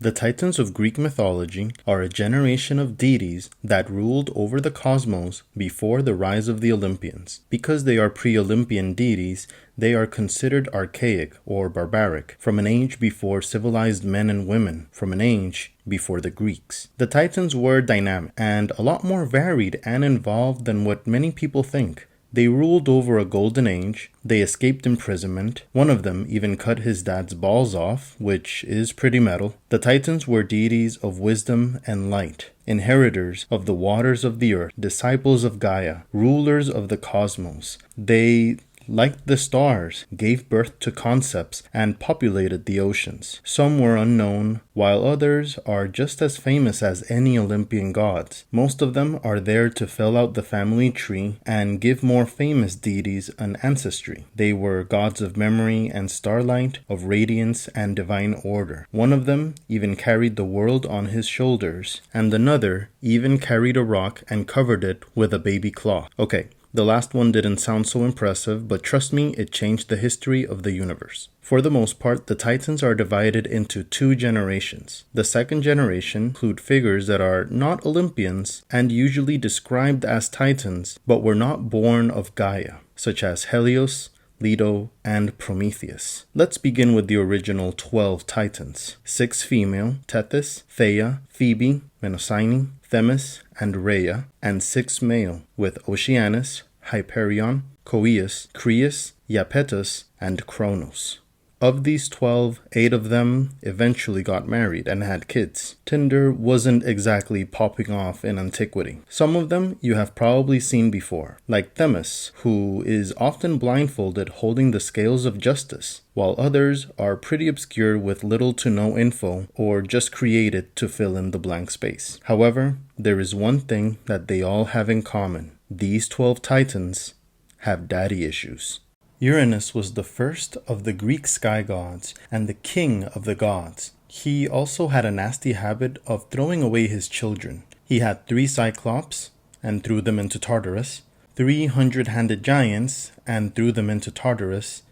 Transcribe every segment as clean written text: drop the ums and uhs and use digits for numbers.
The Titans of Greek mythology are a generation of deities that ruled over the cosmos before the rise of the Olympians. Because they are pre-Olympian deities, they are considered archaic or barbaric, from an age before civilized men and women, from an age before the Greeks. The Titans were dynamic and a lot more varied and involved than what many people think. They ruled over a golden age, they escaped imprisonment, one of them even cut his dad's balls off, which is pretty metal. The Titans were deities of wisdom and light, inheritors of the waters of the earth, disciples of Gaia, rulers of the cosmos. They, like the stars, gave birth to concepts and populated the oceans. Some were unknown, while others are just as famous as any Olympian gods. Most of them are there to fill out the family tree and give more famous deities an ancestry. They were gods of memory and starlight, of radiance and divine order. One of them even carried the world on his shoulders, and another even carried a rock and covered it with a baby cloth. Okay. The last one didn't sound so impressive, but trust me, it changed the history of the universe. For the most part, the Titans are divided into two generations. The second generation include figures that are not Olympians and usually described as Titans, but were not born of Gaia, such as Helios, Leto, and Prometheus. Let's begin with the original 12 Titans. 6 female, Tethys, Theia, Phoebe, Menmosyne, Themis and Rhea, and 6 male, with Oceanus, Hyperion, Coeus, Crius, Iapetus, and Cronus. Of these 12, 8 of them eventually got married and had kids. Tinder wasn't exactly popping off in antiquity. Some of them you have probably seen before, like Themis, who is often blindfolded holding the scales of justice, while others are pretty obscure with little to no info or just created to fill in the blank space. However, there is one thing that they all have in common. These 12 Titans have daddy issues. Uranus was the first of the Greek sky gods and the king of the gods. He also had a nasty habit of throwing away his children. He had 3 Cyclops and threw them into Tartarus, 3 hundred-handed giants and threw them into Tartarus,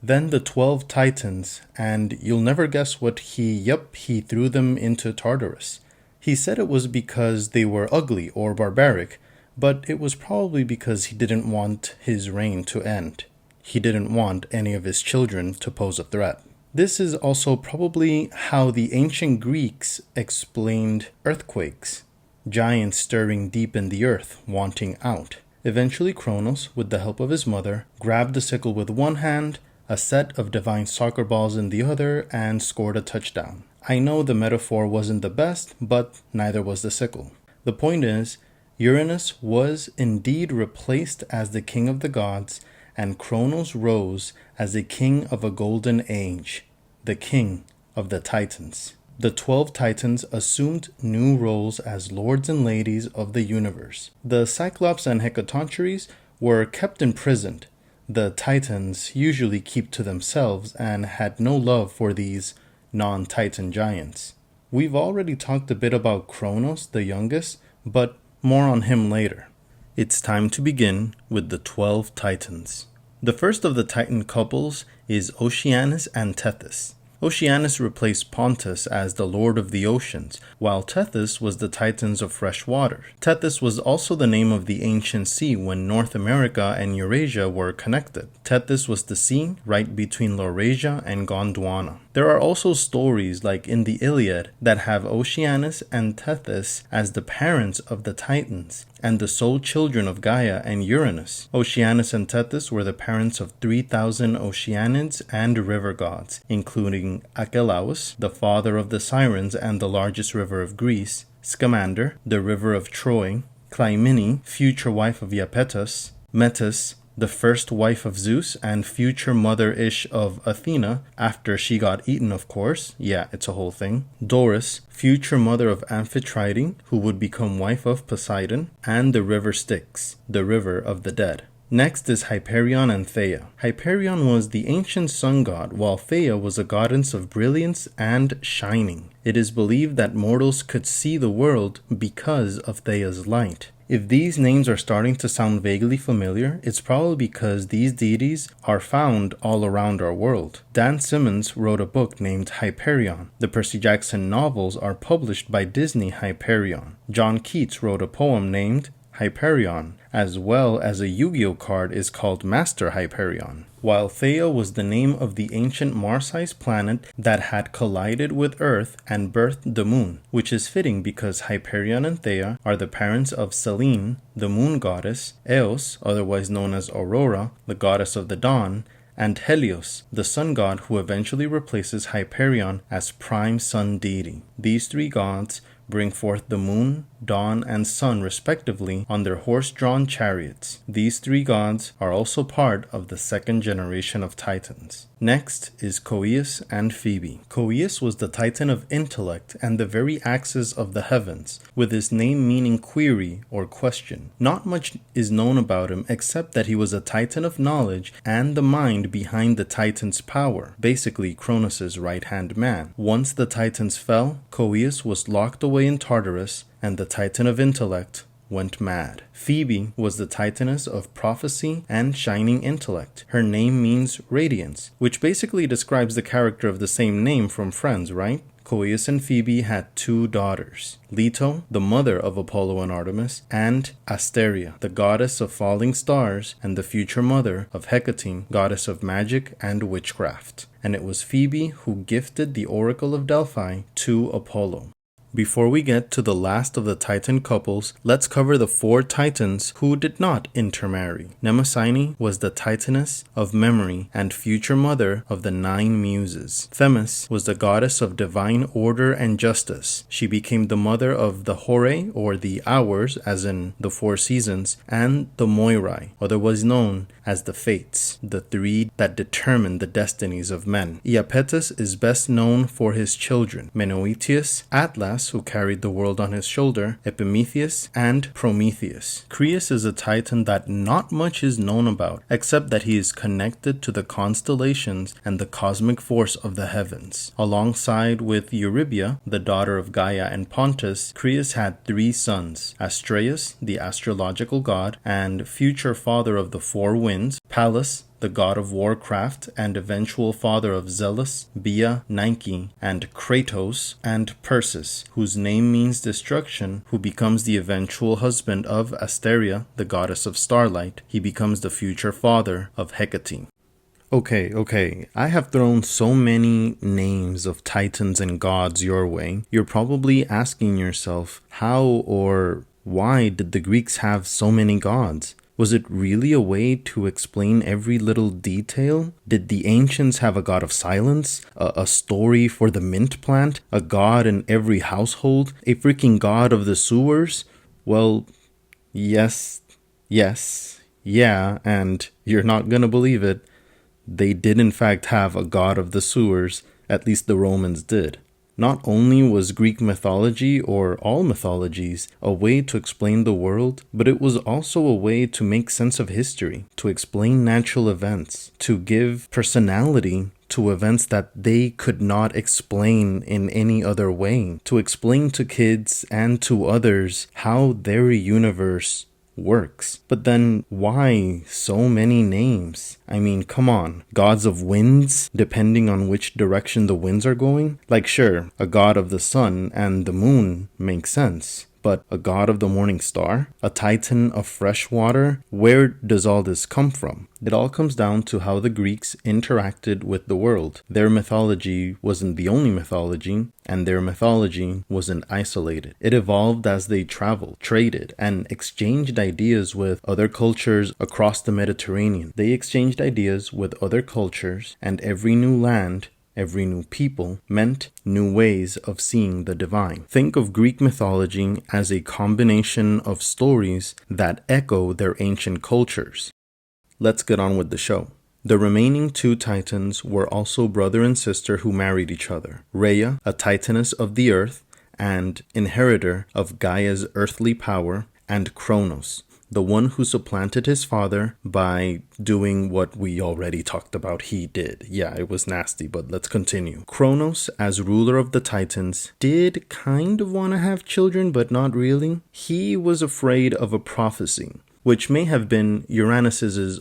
then the 12 Titans, and you'll never guess what he threw them into Tartarus. He said it was because they were ugly or barbaric, but it was probably because he didn't want his reign to end. He didn't want any of his children to pose a threat. This is also probably how the ancient Greeks explained earthquakes, giants stirring deep in the earth, wanting out. Eventually Cronus, with the help of his mother, grabbed the sickle with one hand, a set of divine soccer balls in the other, and scored a touchdown. I know the metaphor wasn't the best, but neither was the sickle. The point is, Uranus was indeed replaced as the king of the gods, and Cronus rose as the king of a golden age, the king of the Titans. The 12 Titans assumed new roles as lords and ladies of the universe. The Cyclops and Hecatoncheires were kept imprisoned. The Titans usually keep to themselves and had no love for these non-Titan giants. We've already talked a bit about Cronus, the youngest, but more on him later. It's time to begin with the 12 Titans. The first of the Titan couples is Oceanus and Tethys. Oceanus replaced Pontus as the lord of the oceans, while Tethys was the Titans of fresh water. Tethys was also the name of the ancient sea when North America and Eurasia were connected. Tethys was the sea right between Laurasia and Gondwana. There are also stories like in the Iliad that have Oceanus and Tethys as the parents of the Titans and the sole children of Gaia and Uranus. Oceanus and Tethys were the parents of 3,000 Oceanids and river gods, including Achelous, the father of the Sirens and the largest river of Greece, Scamander, the river of Troy, Clymene, future wife of Iapetus, Metis, the first wife of Zeus and future mother-ish of Athena, after she got eaten, of course. Yeah, it's a whole thing. Doris, future mother of Amphitrite, who would become wife of Poseidon, and the river Styx, the river of the dead. Next is Hyperion and Theia. Hyperion was the ancient sun god, while Theia was a goddess of brilliance and shining. It is believed that mortals could see the world because of Theia's light. If these names are starting to sound vaguely familiar, it's probably because these deities are found all around our world. Dan Simmons wrote a book named Hyperion. The Percy Jackson novels are published by Disney Hyperion. John Keats wrote a poem named Hyperion, as well as a Yu-Gi-Oh card is called Master Hyperion. While Theia was the name of the ancient Mars-sized planet that had collided with Earth and birthed the moon, which is fitting because Hyperion and Theia are the parents of Selene, the moon goddess, Eos, otherwise known as Aurora, the goddess of the dawn, and Helios, the sun god who eventually replaces Hyperion as prime sun deity. These three gods bring forth the moon, dawn, and sun respectively on their horse-drawn chariots. These three gods are also part of the second generation of Titans. Next is Coeus and Phoebe. Coeus was the Titan of intellect and the very axis of the heavens, with his name meaning query or question. Not much is known about him except that he was a Titan of knowledge and the mind behind the Titan's power, basically Cronus' right-hand man. Once the Titans fell, Coeus was locked away in Tartarus, and the Titan of intellect went mad. Phoebe was the Titaness of prophecy and shining intellect. Her name means radiance, which basically describes the character of the same name from Friends, right? Coeus and Phoebe had two daughters, Leto, the mother of Apollo and Artemis, and Asteria, the goddess of falling stars and the future mother of Hecate, goddess of magic and witchcraft. And it was Phoebe who gifted the Oracle of Delphi to Apollo. Before we get to the last of the Titan couples, let's cover the four Titans who did not intermarry. Menmosyne was the Titaness of memory and future mother of the 9 muses. Themis was the goddess of divine order and justice. She became the mother of the Horae, or the hours, as in the 4 seasons, and the Moirai, otherwise known as the Fates, the 3 that determine the destinies of men. Iapetus is best known for his children, Menmosyne, Atlas, who carried the world on his shoulder, Epimetheus, and Prometheus. Crius is a Titan that not much is known about, except that he is connected to the constellations and the cosmic force of the heavens. Alongside with Eurybia, the daughter of Gaia and Pontus, Crius had 3 sons, Astraeus, the astrological god, and future father of the 4 winds, Pallas, the god of warcraft and eventual father of Zeus, Bia, Nike, and Kratos, and Perseus, whose name means destruction, who becomes the eventual husband of Asteria, the goddess of starlight. He becomes the future father of Hecate. Okay, I have thrown so many names of titans and gods your way. You're probably asking yourself, how or why did the Greeks have so many gods? Was it really a way to explain every little detail? Did the ancients have a god of silence? A story for the mint plant? A god in every household? A freaking god of the sewers? Well, yes, yeah, and you're not gonna believe it. They did in fact have a god of the sewers, at least the Romans did. Not only was Greek mythology, or all mythologies, a way to explain the world, but it was also a way to make sense of history, to explain natural events, to give personality to events that they could not explain in any other way, to explain to kids and to others how their universe works. But then why so many names? I mean, come on. Gods of winds, depending on which direction the winds are going? Like, sure, a god of the sun and the moon makes sense. But a god of the morning star? A titan of fresh water? Where does all this come from? It all comes down to how the Greeks interacted with the world. Their mythology wasn't the only mythology, and their mythology wasn't isolated. It evolved as they traveled, traded, and exchanged ideas with other cultures across the Mediterranean. They exchanged ideas with other cultures, and every new land, every new people, meant new ways of seeing the divine. Think of Greek mythology as a combination of stories that echo their ancient cultures. Let's get on with the show. The remaining 2 titans were also brother and sister who married each other. Rhea, a titaness of the earth and inheritor of Gaia's earthly power, and Cronus, the one who supplanted his father by doing what we already talked about he did. Yeah, it was nasty, but let's continue. Cronus, as ruler of the Titans, did kind of want to have children, but not really. He was afraid of a prophecy, which may have been Uranus's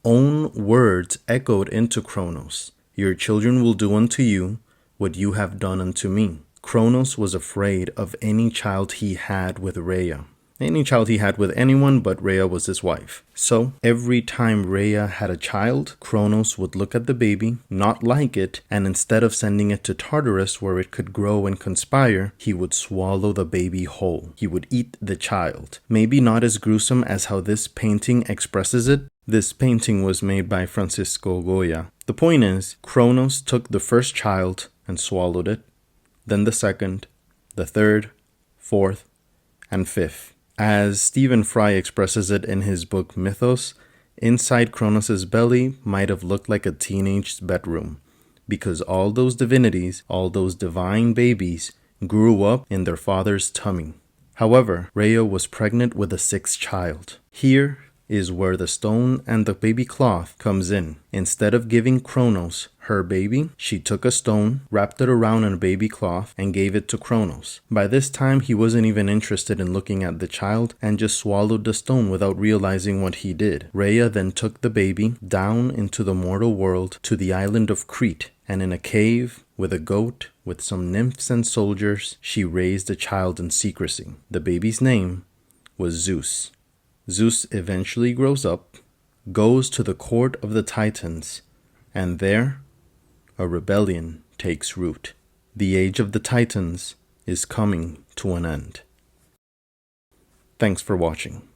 own words echoed into Cronus. Your children will do unto you what you have done unto me. Cronus was afraid of any child he had with Rhea. Any child he had with anyone, but Rhea was his wife. So, every time Rhea had a child, Cronus would look at the baby, not like it, and instead of sending it to Tartarus where it could grow and conspire, he would swallow the baby whole. He would eat the child. Maybe not as gruesome as how this painting expresses it. This painting was made by Francisco Goya. The point is, Cronus took the first child and swallowed it, then the second, the third, fourth, and fifth. As Stephen Fry expresses it in his book Mythos, inside Cronus's belly might have looked like a teenage's bedroom, because all those divinities, all those divine babies, grew up in their father's tummy. However, Rhea was pregnant with a sixth child. Here is where the stone and the baby cloth comes in. Instead of giving Cronus her baby, she took a stone, wrapped it around in a baby cloth, and gave it to Cronus. By this time, he wasn't even interested in looking at the child and just swallowed the stone without realizing what he did. Rhea then took the baby down into the mortal world to the island of Crete, and in a cave with a goat, with some nymphs and soldiers, she raised a child in secrecy. The baby's name was Zeus. Zeus eventually grows up, goes to the court of the Titans, and there, a rebellion takes root. The age of the Titans is coming to an end. Thanks for watching.